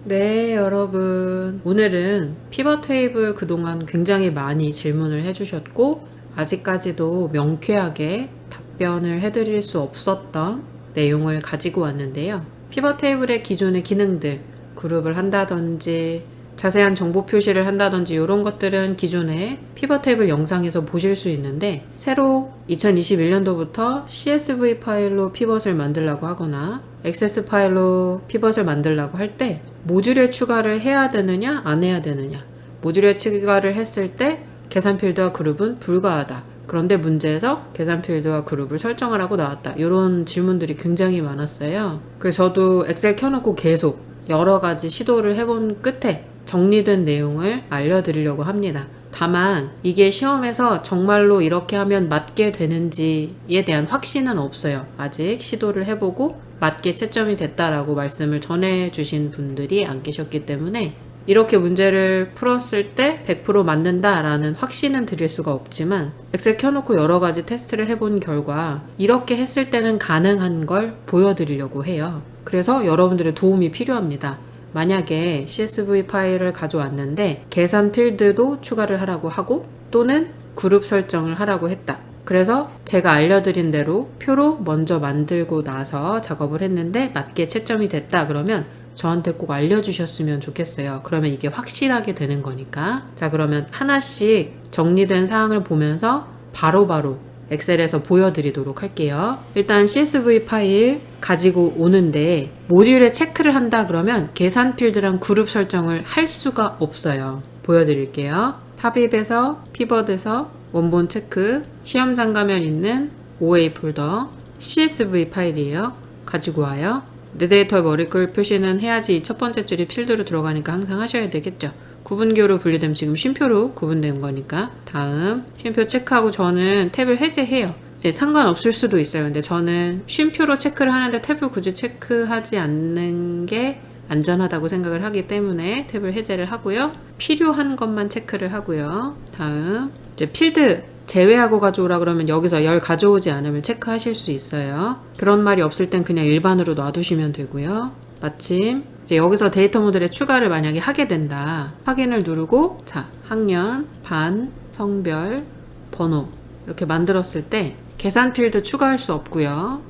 네, 여러분. 오늘은 피벗 테이블 그동안 굉장히 많이 질문을 해주셨고, 아직까지도 명쾌하게 답변을 해드릴 수 없었던 내용을 가지고 왔는데요. 피벗 테이블의 기존의 기능들, 그룹을 한다든지, 자세한 정보 표시를 한다든지 이런 것들은 기존의 피벗 테이블 영상에서 보실 수 있는데, 새로 2021년도부터 CSV 파일로 피벗을 만들려고 하거나 액세스 파일로 피벗을 만들려고 할 때 모듈에 추가를 해야 되느냐 안 해야 되느냐, 모듈에 추가를 했을 때 계산 필드와 그룹은 불가하다, 그런데 문제에서 계산 필드와 그룹을 설정을 하고 나왔다, 이런 질문들이 굉장히 많았어요. 그래서 저도 엑셀 켜놓고 계속 여러 가지 시도를 해본 끝에 정리된 내용을 알려드리려고 합니다. 다만 이게 시험에서 정말로 이렇게 하면 맞게 되는지에 대한 확신은 없어요. 아직 시도를 해보고 맞게 채점이 됐다라고 말씀을 전해주신 분들이 안 계셨기 때문에 이렇게 문제를 풀었을 때 100% 맞는다라는 확신은 드릴 수가 없지만, 엑셀 켜놓고 여러 가지 테스트를 해본 결과 이렇게 했을 때는 가능한 걸 보여드리려고 해요. 그래서 여러분들의 도움이 필요합니다. 만약에 CSV 파일을 가져왔는데 계산 필드도 추가를 하라고 하고 또는 그룹 설정을 하라고 했다. 그래서 제가 알려드린 대로 표로 먼저 만들고 나서 작업을 했는데 맞게 채점이 됐다 그러면 저한테 꼭 알려주셨으면 좋겠어요. 그러면 이게 확실하게 되는 거니까. 자, 그러면 하나씩 정리된 사항을 보면서 바로바로 엑셀에서 보여드리도록 할게요. 일단 CSV 파일 가지고 오는데 모듈에 체크를 한다 그러면 계산 필드랑 그룹 설정을 할 수가 없어요. 보여드릴게요. 삽입에서 피벗에서 원본 체크, 시험장 가면 있는 OA 폴더 CSV 파일이에요. 가지고 와요. 내 데이터의 머리글 표시는 해야지 이 첫 번째 줄이 필드로 들어가니까 항상 하셔야 되겠죠. 구분교로 분리되면 지금 쉼표로 구분된 거니까. 다음 쉼표 체크하고 저는 탭을 해제해요. 네, 상관없을 수도 있어요. 근데 저는 쉼표로 체크를 하는데 탭을 굳이 체크하지 않는 게 안전하다고 생각을 하기 때문에 탭을 해제를 하고요. 필요한 것만 체크를 하고요. 다음 이제 필드 제외하고 가져오라 그러면 여기서 열 가져오지 않으면 체크하실 수 있어요. 그런 말이 없을 땐 그냥 일반으로 놔두시면 되고요. 마침 이제 여기서 데이터 모델에 추가를 만약에 하게 된다. 확인을 누르고 자, 학년, 반, 성별, 번호 이렇게 만들었을 때 계산 필드 추가할 수 없고요.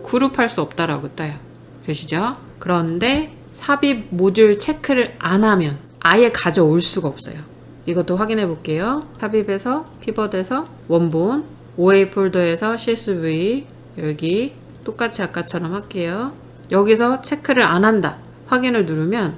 그룹할 수 없다라고 떠요. 되시죠? 그런데 삽입 모듈 체크를 안 하면 아예 가져올 수가 없어요. 이것도 확인해 볼게요. 삽입에서 피벗에서 원본 OA 폴더에서 CSV 여기 똑같이 아까처럼 할게요. 여기서 체크를 안 한다. 확인을 누르면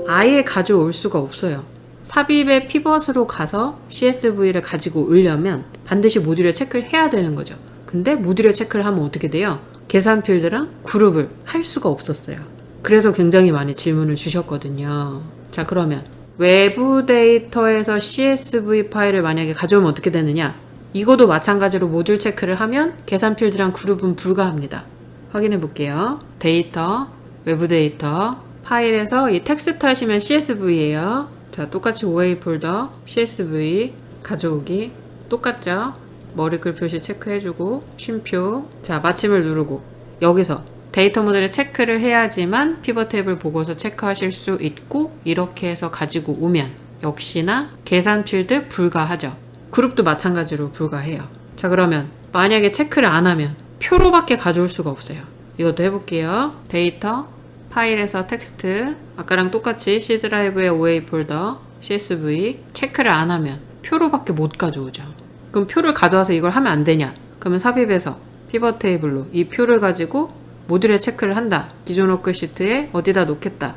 아예 가져올 수가 없어요. 삽입의 피벗으로 가서 CSV를 가지고 오려면 반드시 모듈에 체크를 해야 되는 거죠. 근데 모듈에 체크를 하면 어떻게 돼요? 계산 필드랑 그룹을 할 수가 없었어요. 그래서 굉장히 많이 질문을 주셨거든요. 자, 그러면 외부 데이터에서 CSV 파일을 만약에 가져오면 어떻게 되느냐? 이것도 마찬가지로 모듈 체크를 하면 계산 필드랑 그룹은 불가합니다. 확인해 볼게요. 데이터, 외부 데이터, 파일에서 이 텍스트 하시면 CSV예요. 자, 똑같이 OA 폴더, CSV, 가져오기. 똑같죠? 머리글 표시 체크해주고, 쉼표. 자, 마침을 누르고, 여기서 데이터 모델에 체크를 해야지만 피벗 탭을 보고서 체크하실 수 있고, 이렇게 해서 가지고 오면 역시나 계산 필드 불가하죠. 그룹도 마찬가지로 불가해요. 자, 그러면 만약에 체크를 안 하면 표로밖에 가져올 수가 없어요. 이것도 해볼게요. 데이터, 파일에서 텍스트, 아까랑 똑같이 C 드라이브의 OA 폴더, CSV, 체크를 안 하면 표로밖에 못 가져오죠. 그럼 표를 가져와서 이걸 하면 안 되냐? 그러면 삽입에서 피벗 테이블로 이 표를 가지고 모듈에 체크를 한다. 기존 워크시트에 어디다 놓겠다.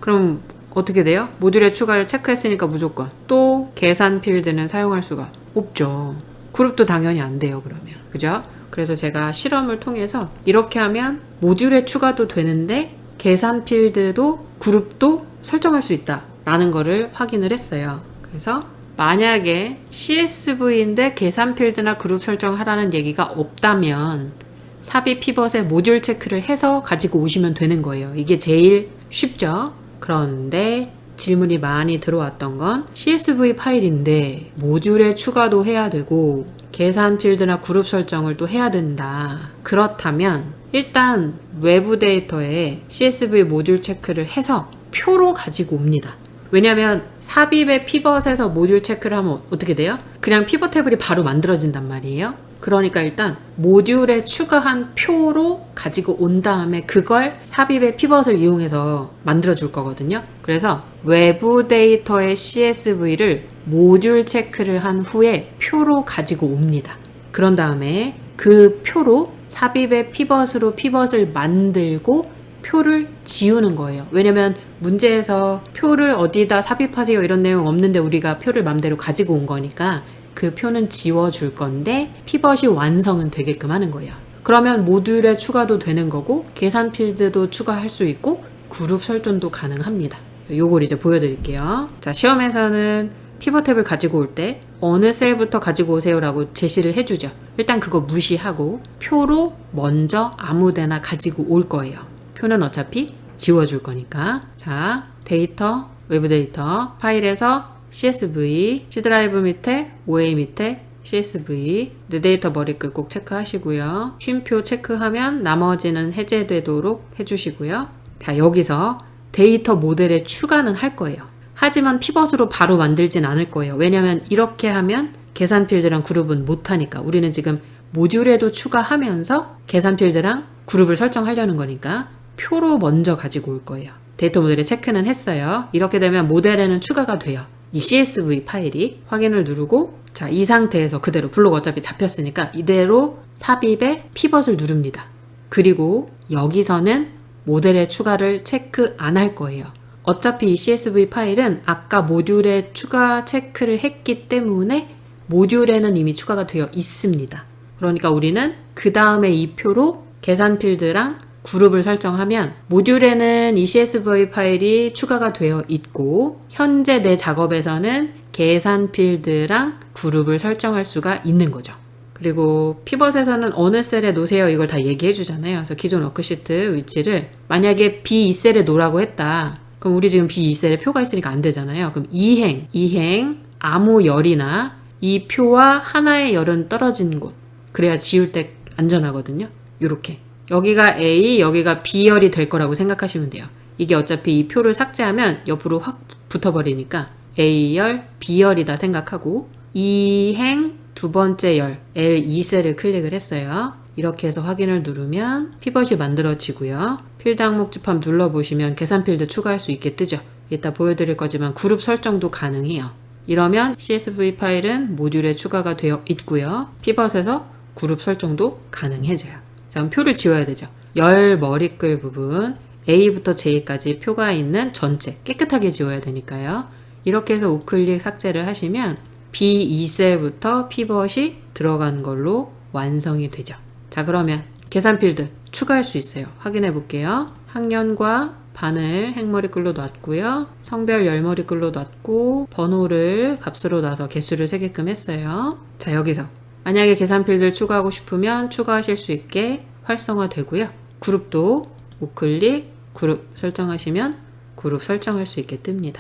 그럼 어떻게 돼요? 모듈에 추가를 체크했으니까 무조건 또 계산 필드는 사용할 수가 없죠. 그룹도 당연히 안 돼요. 그러면 그죠? 그래서 제가 실험을 통해서 이렇게 하면 모듈에 추가도 되는데 계산 필드도 그룹도 설정할 수 있다 라는 거를 확인을 했어요. 그래서 만약에 CSV인데 계산 필드나 그룹 설정하라는 얘기가 없다면 삽입 피벗에 모듈 체크를 해서 가지고 오시면 되는 거예요. 이게 제일 쉽죠? 그런데 질문이 많이 들어왔던 건 CSV 파일인데 모듈에 추가도 해야 되고 계산 필드나 그룹 설정을 또 해야 된다. 그렇다면 일단 외부 데이터에 CSV 모듈 체크를 해서 표로 가지고 옵니다. 왜냐면 삽입의 피벗에서 모듈 체크를 하면 어떻게 돼요? 그냥 피벗 테이블이 바로 만들어진단 말이에요. 그러니까 일단 모듈에 추가한 표로 가지고 온 다음에 그걸 삽입의 피벗을 이용해서 만들어 줄 거거든요. 그래서 외부 데이터의 CSV를 모듈 체크를 한 후에 표로 가지고 옵니다. 그런 다음에 그 표로 삽입의 피벗으로 피벗을 만들고 표를 지우는 거예요. 왜냐면 문제에서 표를 어디다 삽입하세요 이런 내용 없는데 우리가 표를 맘대로 가지고 온 거니까 그 표는 지워줄 건데 피벗이 완성은 되게끔 하는 거예요. 그러면 모듈에 추가도 되는 거고 계산 필드도 추가할 수 있고 그룹 설정도 가능합니다. 요걸 이제 보여드릴게요. 자, 시험에서는 피벗 탭을 가지고 올 때 어느 셀부터 가지고 오세요 라고 제시를 해주죠. 일단 그거 무시하고 표로 먼저 아무데나 가지고 올 거예요. 표는 어차피 지워줄 거니까. 자, 데이터, 외부 데이터 파일에서 CSV, C 드라이브 밑에, OA 밑에 CSV, 내 데이터 머리글 꼭 체크하시고요. 쉼표 체크하면 나머지는 해제되도록 해주시고요. 자, 여기서 데이터 모델에 추가는 할 거예요. 하지만 피벗으로 바로 만들진 않을 거예요. 왜냐면 이렇게 하면 계산 필드랑 그룹은 못하니까. 우리는 지금 모듈에도 추가하면서 계산 필드랑 그룹을 설정하려는 거니까 표로 먼저 가지고 올 거예요. 데이터 모델에 체크는 했어요. 이렇게 되면 모델에는 추가가 돼요. 이 CSV 파일이 확인을 누르고 자, 이 상태에서 그대로 블록 어차피 잡혔으니까 이대로 삽입에 피벗을 누릅니다. 그리고 여기서는 모델의 추가를 체크 안 할 거예요. 어차피 이 CSV 파일은 아까 모듈에 추가 체크를 했기 때문에 모듈에는 이미 추가가 되어 있습니다. 그러니까 우리는 그 다음에 이 표로 계산 필드랑 그룹을 설정하면 모듈에는 이 CSV 파일이 추가가 되어 있고 현재 내 작업에서는 계산 필드랑 그룹을 설정할 수가 있는 거죠. 그리고 피벗에서는 어느 셀에 놓으세요 이걸 다 얘기해 주잖아요. 그래서 기존 워크시트 위치를 만약에 B2셀에 놓으라고 했다. 그럼 우리 지금 B2셀에 표가 있으니까 안 되잖아요. 그럼 이행, 아무 열이나 이 표와 하나의 열은 떨어진 곳. 그래야 지울 때 안전하거든요. 요렇게. 여기가 A, 여기가 B열이 될 거라고 생각하시면 돼요. 이게 어차피 이 표를 삭제하면 옆으로 확 붙어버리니까 A열, B열이다 생각하고 이행 두 번째 열, L2셀을 클릭을 했어요. 이렇게 해서 확인을 누르면 피벗이 만들어지고요. 필드 항목 집합 눌러보시면 계산 필드 추가할 수 있게 뜨죠. 이따 보여드릴 거지만 그룹 설정도 가능해요. 이러면 CSV 파일은 모듈에 추가가 되어 있고요. 피벗에서 그룹 설정도 가능해져요. 자, 그럼 표를 지워야 되죠. 열 머리글 부분 A부터 J까지 표가 있는 전체 깨끗하게 지워야 되니까요. 이렇게 해서 우클릭 삭제를 하시면 B2셀부터 피벗이 들어간 걸로 완성이 되죠. 자, 그러면 계산 필드 추가할 수 있어요. 확인해 볼게요. 학년과 반을 행머리글로 놨고요. 성별 열머리글로 놨고 번호를 값으로 놔서 개수를 세게끔 했어요. 자, 여기서 만약에 계산 필드를 추가하고 싶으면 추가하실 수 있게 활성화되고요. 그룹도 우클릭 그룹 설정하시면 그룹 설정할 수 있게 뜹니다.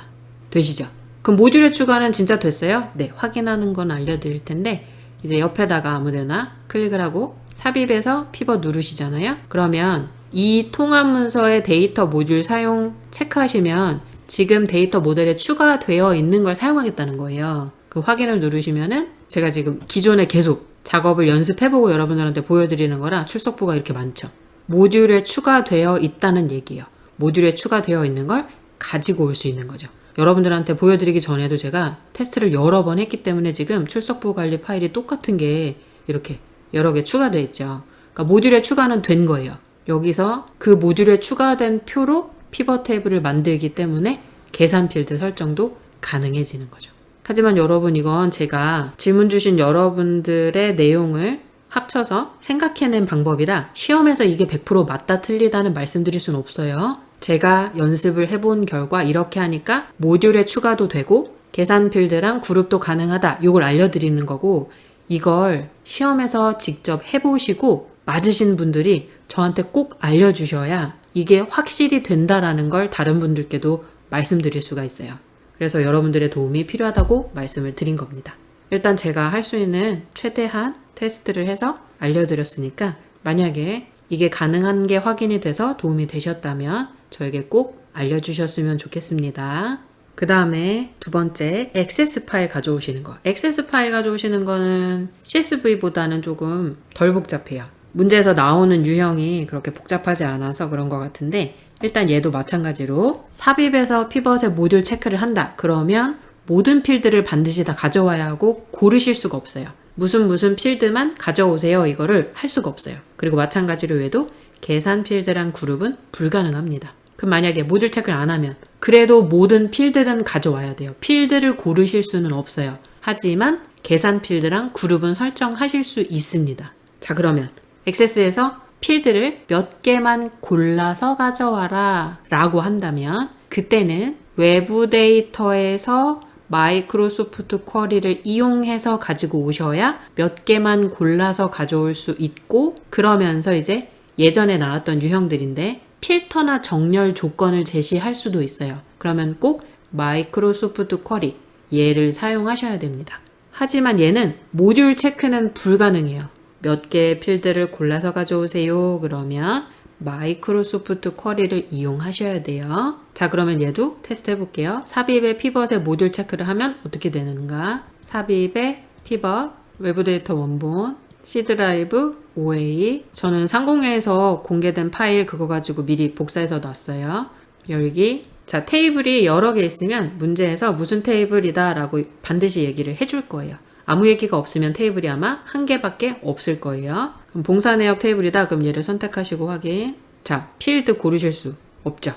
되시죠? 그럼 모듈의 추가는 진짜 됐어요? 네, 확인하는 건 알려드릴 텐데 이제 옆에다가 아무데나 클릭을 하고 삽입해서 피벗 누르시잖아요. 그러면 이 통합 문서의 데이터 모듈 사용 체크하시면 지금 데이터 모델에 추가되어 있는 걸 사용하겠다는 거예요. 그 확인을 누르시면은 제가 지금 기존에 계속 작업을 연습해보고 여러분들한테 보여드리는 거라 출석부가 이렇게 많죠. 모듈에 추가되어 있다는 얘기예요. 모듈에 추가되어 있는 걸 가지고 올 수 있는 거죠. 여러분들한테 보여드리기 전에도 제가 테스트를 여러 번 했기 때문에 지금 출석부 관리 파일이 똑같은 게 이렇게 여러 개 추가되어 있죠. 그러니까 모듈에 추가는 된 거예요. 여기서 그 모듈에 추가된 표로 피벗 테이블을 만들기 때문에 계산 필드 설정도 가능해지는 거죠. 하지만 여러분 이건 제가 질문 주신 여러분들의 내용을 합쳐서 생각해낸 방법이라 시험에서 이게 100% 맞다 틀리다는 말씀드릴 수는 없어요. 제가 연습을 해본 결과 이렇게 하니까 모듈에 추가도 되고 계산 필드랑 그룹도 가능하다. 이걸 알려드리는 거고 이걸 시험에서 직접 해보시고 맞으신 분들이 저한테 꼭 알려주셔야 이게 확실히 된다라는 걸 다른 분들께도 말씀드릴 수가 있어요. 그래서 여러분들의 도움이 필요하다고 말씀을 드린 겁니다. 일단 제가 할 수 있는 최대한 테스트를 해서 알려드렸으니까 만약에 이게 가능한 게 확인이 돼서 도움이 되셨다면 저에게 꼭 알려주셨으면 좋겠습니다. 그 다음에 두 번째, 액세스 파일 가져오시는 거. 액세스 파일 가져오시는 거는 CSV보다는 조금 덜 복잡해요. 문제에서 나오는 유형이 그렇게 복잡하지 않아서 그런 것 같은데, 일단 얘도 마찬가지로 삽입에서 피벗의 모듈 체크를 한다. 그러면 모든 필드를 반드시 다 가져와야 하고 고르실 수가 없어요. 무슨 필드만 가져오세요. 이거를 할 수가 없어요. 그리고 마찬가지로 얘도 계산 필드란 그룹은 불가능합니다. 그럼 만약에 모듈 체크를 안 하면 그래도 모든 필드는 가져와야 돼요. 필드를 고르실 수는 없어요. 하지만 계산 필드랑 그룹은 설정하실 수 있습니다. 자, 그러면 액세스에서 필드를 몇 개만 골라서 가져와라 라고 한다면 그때는 외부 데이터에서 마이크로소프트 쿼리를 이용해서 가지고 오셔야 몇 개만 골라서 가져올 수 있고, 그러면서 이제 예전에 나왔던 유형들인데 필터나 정렬 조건을 제시할 수도 있어요. 그러면 꼭 마이크로소프트 쿼리 얘를 사용하셔야 됩니다. 하지만 얘는 모듈 체크는 불가능해요. 몇 개의 필드를 골라서 가져오세요. 그러면 마이크로소프트 쿼리를 이용하셔야 돼요. 자, 그러면 얘도 테스트 해볼게요. 삽입의 피벗의 모듈 체크를 하면 어떻게 되는가? 삽입의 피벗, 외부 데이터 원본, C 드라이브, OA. 저는 상공회에서 공개된 파일 그거 가지고 미리 복사해서 놨어요. 열기. 자, 테이블이 여러 개 있으면 문제에서 무슨 테이블이다 라고 반드시 얘기를 해줄 거예요. 아무 얘기가 없으면 테이블이 아마 한 개밖에 없을 거예요. 그럼 봉사 내역 테이블이다. 그럼 얘를 선택하시고 확인. 자, 필드 고르실 수 없죠.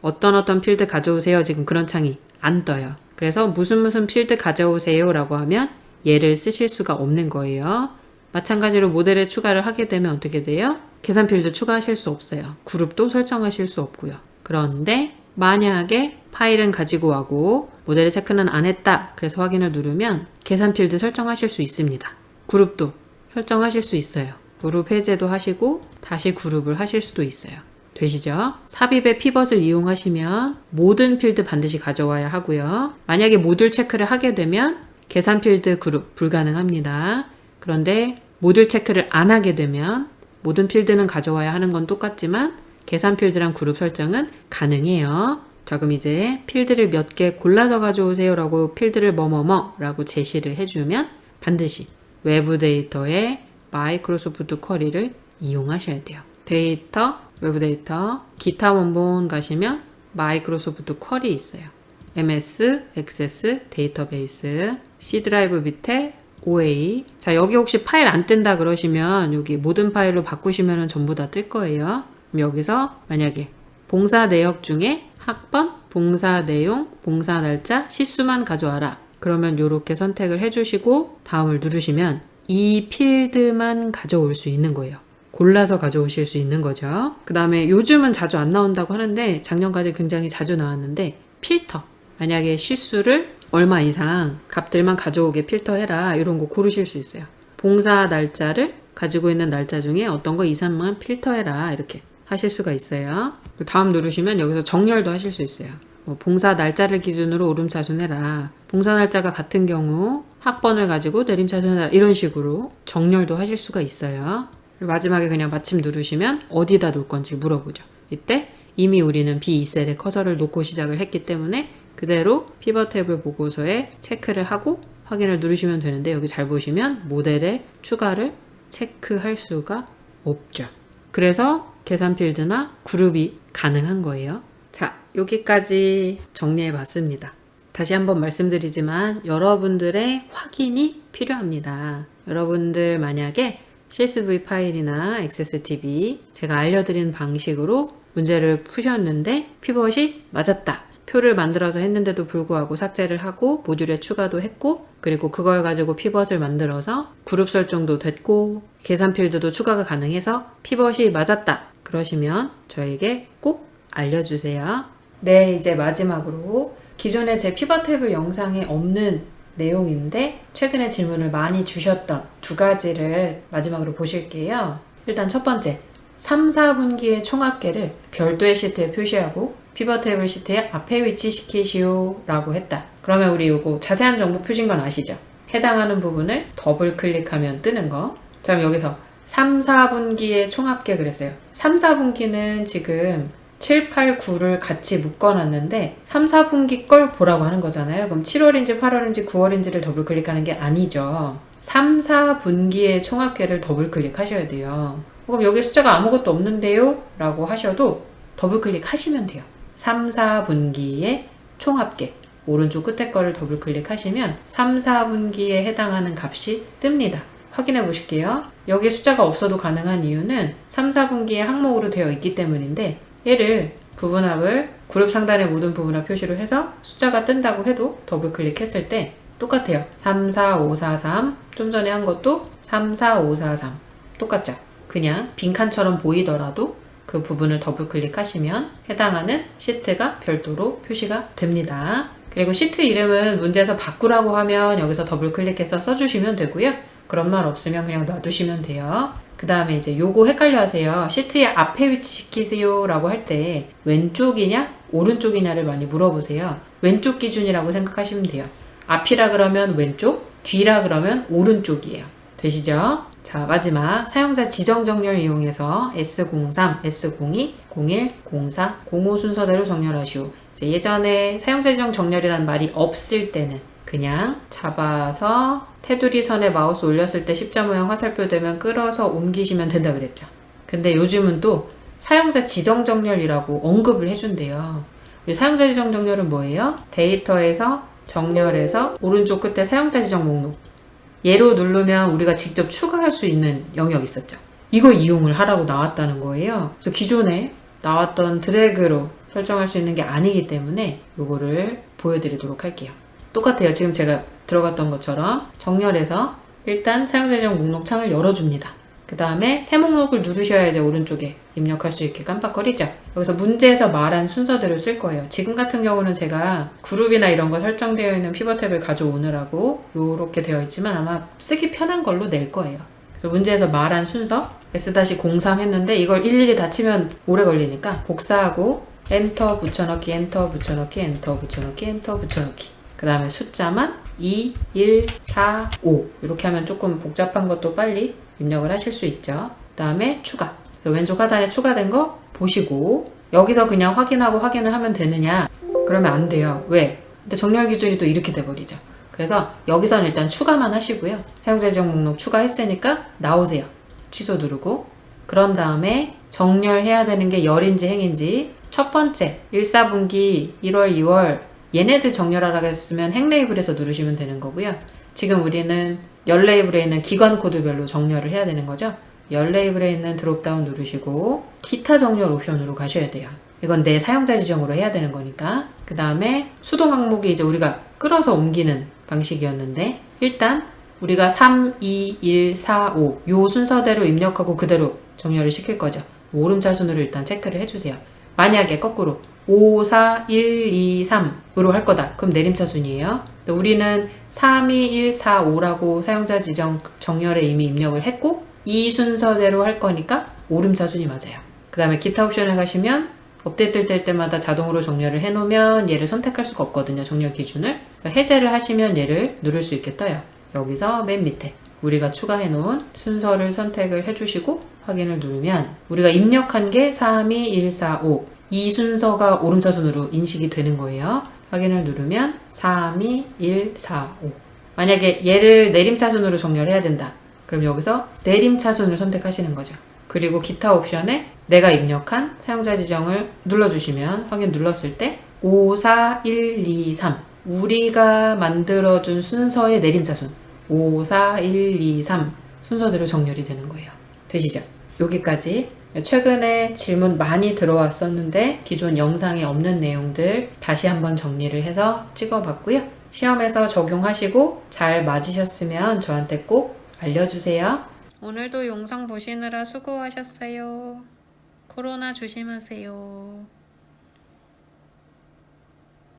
어떤 필드 가져오세요. 지금 그런 창이 안 떠요. 그래서 무슨 필드 가져오세요 라고 하면 얘를 쓰실 수가 없는 거예요. 마찬가지로 모델에 추가를 하게 되면 어떻게 돼요? 계산 필드 추가하실 수 없어요. 그룹도 설정하실 수 없고요. 그런데 만약에 파일은 가지고 와고 모델의 체크는 안 했다. 그래서 확인을 누르면 계산 필드 설정하실 수 있습니다. 그룹도 설정하실 수 있어요. 그룹 해제도 하시고 다시 그룹을 하실 수도 있어요. 되시죠? 삽입의 피벗을 이용하시면 모든 필드 반드시 가져와야 하고요. 만약에 모듈 체크를 하게 되면 계산 필드 그룹 불가능합니다. 그런데 모듈 체크를 안 하게 되면 모든 필드는 가져와야 하는 건 똑같지만 계산 필드랑 그룹 설정은 가능해요. 자, 그럼 이제 필드를 몇 개 골라서 가져오세요 라고 필드를 뭐뭐뭐 라고 제시를 해주면 반드시 외부 데이터에 마이크로소프트 쿼리를 이용하셔야 돼요. 데이터, 외부 데이터, 기타 원본 가시면 마이크로소프트 쿼리 있어요. MS, 액세스, 데이터베이스, C 드라이브 밑에 OA. 자, 여기 혹시 파일 안 뜬다 그러시면 여기 모든 파일로 바꾸시면 전부 다 뜰 거예요. 그럼 여기서 만약에 봉사 내역 중에 학번, 봉사 내용, 봉사 날짜, 시수만 가져와라. 그러면 이렇게 선택을 해주시고 다음을 누르시면 이 필드만 가져올 수 있는 거예요. 골라서 가져오실 수 있는 거죠. 그 다음에 요즘은 자주 안 나온다고 하는데 작년까지 굉장히 자주 나왔는데 필터. 만약에 시수를 얼마 이상 값들만 가져오게 필터해라. 이런 거 고르실 수 있어요. 봉사 날짜를 가지고 있는 날짜 중에 어떤 거 이상만 필터해라. 이렇게 하실 수가 있어요. 다음 누르시면 여기서 정렬도 하실 수 있어요. 뭐 봉사 날짜를 기준으로 오름차순해라. 봉사 날짜가 같은 경우 학번을 가지고 내림차순해라. 이런 식으로 정렬도 하실 수가 있어요. 그리고 마지막에 그냥 마침 누르시면 어디다 놓을 건지 물어보죠. 이때 이미 우리는 B2셀에 커서를 놓고 시작을 했기 때문에 그대로 피벗 탭을 보고서에 체크를 하고 확인을 누르시면 되는데 여기 잘 보시면 모델에 추가를 체크할 수가 없죠. 그래서 계산 필드나 그룹이 가능한 거예요. 자, 여기까지 정리해 봤습니다. 다시 한번 말씀드리지만 여러분들의 확인이 필요합니다. 여러분들 만약에 CSV 파일이나 XSTV 제가 알려드린 방식으로 문제를 푸셨는데 피벗이 맞았다. 표를 만들어서 했는데도 불구하고 삭제를 하고 모듈에 추가도 했고 그리고 그걸 가지고 피벗을 만들어서 그룹 설정도 됐고 계산 필드도 추가가 가능해서 피벗이 맞았다. 그러시면 저에게 꼭 알려주세요. 네, 이제 마지막으로 기존에 제 피벗 탭을 영상에 없는 내용인데 최근에 질문을 많이 주셨던 두 가지를 마지막으로 보실게요. 일단 첫 번째, 3, 4분기의 총합계를 별도의 시트에 표시하고 피벗 탭을 시트의 앞에 위치시키시오 라고 했다. 그러면 우리 이거 자세한 정보 표시인 건 아시죠? 해당하는 부분을 더블 클릭하면 뜨는 거. 자, 그럼 여기서 3, 4분기의 총합계 그랬어요. 3, 4분기는 지금 7, 8, 9를 같이 묶어놨는데 3, 4분기 걸 보라고 하는 거잖아요. 그럼 7월인지 8월인지 9월인지를 더블 클릭하는 게 아니죠. 3, 4분기의 총합계를 더블 클릭하셔야 돼요. 그럼 여기 숫자가 아무것도 없는데요? 라고 하셔도 더블 클릭하시면 돼요. 3, 4분기의 총합계. 오른쪽 끝에 거를 더블 클릭하시면 3, 4분기에 해당하는 값이 뜹니다. 확인해 보실게요. 여기에 숫자가 없어도 가능한 이유는 3, 4분기에 항목으로 되어 있기 때문인데 얘를 부분합을 그룹 상단의 모든 부분합 표시로 해서 숫자가 뜬다고 해도 더블 클릭했을 때 똑같아요. 3, 4, 5, 4, 3 좀 전에 한 것도 3, 4, 5, 4, 3 똑같죠? 그냥 빈칸처럼 보이더라도 그 부분을 더블 클릭하시면 해당하는 시트가 별도로 표시가 됩니다. 그리고 시트 이름은 문제에서 바꾸라고 하면 여기서 더블 클릭해서 써주시면 되고요. 그런 말 없으면 그냥 놔두시면 돼요. 그 다음에 이제 요거 헷갈려 하세요. 시트의 앞에 위치시키세요 라고 할 때 왼쪽이냐 오른쪽이냐를 많이 물어보세요. 왼쪽 기준이라고 생각하시면 돼요. 앞이라 그러면 왼쪽, 뒤라 그러면 오른쪽이에요. 되시죠? 자, 마지막 사용자 지정 정렬 이용해서 S03, S02, 01, 04, 05 순서대로 정렬하시오. 이제 예전에 사용자 지정 정렬이라는 말이 없을 때는 그냥 잡아서 테두리 선에 마우스 올렸을 때 십자 모양 화살표 되면 끌어서 옮기시면 된다 그랬죠. 근데 요즘은 또 사용자 지정 정렬이라고 언급을 해준대요. 우리 사용자 지정 정렬은 뭐예요? 데이터에서 정렬해서 오른쪽 끝에 사용자 지정 목록 얘로 누르면 우리가 직접 추가할 수 있는 영역 있었죠. 이걸 이용을 하라고 나왔다는 거예요. 그래서 기존에 나왔던 드래그로 설정할 수 있는 게 아니기 때문에 이거를 보여드리도록 할게요. 똑같아요. 지금 제가 들어갔던 것처럼 정렬해서 일단 사용자 지정 목록 창을 열어줍니다. 그 다음에 새 목록을 누르셔야 이제 오른쪽에 입력할 수 있게 깜빡거리죠. 여기서 문제에서 말한 순서대로 쓸 거예요. 지금 같은 경우는 제가 그룹이나 이런 거 설정되어 있는 피벗 탭을 가져오느라고 이렇게 되어 있지만 아마 쓰기 편한 걸로 낼 거예요. 그래서 문제에서 말한 순서 S-03 했는데 이걸 일일이 다 치면 오래 걸리니까 복사하고 엔터 붙여넣기, 엔터 붙여넣기, 엔터 붙여넣기, 엔터 붙여넣기. 그 다음에 숫자만 2, 1, 4, 5 이렇게 하면 조금 복잡한 것도 빨리 입력을 하실 수 있죠. 그 다음에 추가. 그래서 왼쪽 하단에 추가된 거 보시고 여기서 그냥 확인하고 확인을 하면 되느냐? 그러면 안 돼요. 왜? 근데 정렬 기준이 또 이렇게 돼버리죠. 그래서 여기서는 일단 추가만 하시고요. 사용자 지정 목록 추가했으니까 나오세요. 취소 누르고 그런 다음에 정렬해야 되는 게 열인지 행인지 첫 번째 1, 4분기 1월, 2월 얘네들 정렬하라고 했으면 행 레이블에서 누르시면 되는 거고요. 지금 우리는 열 레이블에 있는 기관 코드별로 정렬을 해야 되는 거죠. 열 레이블에 있는 드롭다운 누르시고 기타 정렬 옵션으로 가셔야 돼요. 이건 내 사용자 지정으로 해야 되는 거니까. 그 다음에 수동 항목이 이제 우리가 끌어서 옮기는 방식이었는데 일단 우리가 3, 2, 1, 4, 5 요 순서대로 입력하고 그대로 정렬을 시킬 거죠. 오름차순으로 일단 체크를 해주세요. 만약에 거꾸로 5, 4, 1, 2, 3으로 할 거다. 그럼 내림차순이에요. 우리는 3, 2, 1, 4, 5라고 사용자 지정 정렬에 이미 입력을 했고 이 순서대로 할 거니까 오름차순이 맞아요. 그 다음에 기타 옵션에 가시면 업데이트 될 때마다 자동으로 정렬을 해놓으면 얘를 선택할 수가 없거든요. 정렬 기준을. 그래서 해제를 하시면 얘를 누를 수 있게 떠요. 여기서 맨 밑에 우리가 추가해놓은 순서를 선택을 해주시고 확인을 누르면 우리가 입력한 게 3, 2, 1, 4, 5 이 순서가 오름차순으로 인식이 되는 거예요. 확인을 누르면 3, 2, 1, 4, 5 만약에 얘를 내림차순으로 정렬해야 된다. 그럼 여기서 내림차순을 선택하시는 거죠. 그리고 기타 옵션에 내가 입력한 사용자 지정을 눌러주시면 확인 눌렀을 때 5, 4, 1, 2, 3 우리가 만들어준 순서의 내림차순 5, 4, 1, 2, 3 순서대로 정렬이 되는 거예요. 되시죠? 여기까지 최근에 질문 많이 들어왔었는데 기존 영상에 없는 내용들 다시 한번 정리를 해서 찍어봤고요. 시험에서 적용하시고 잘 맞으셨으면 저한테 꼭 알려주세요. 오늘도 영상 보시느라 수고하셨어요. 코로나 조심하세요.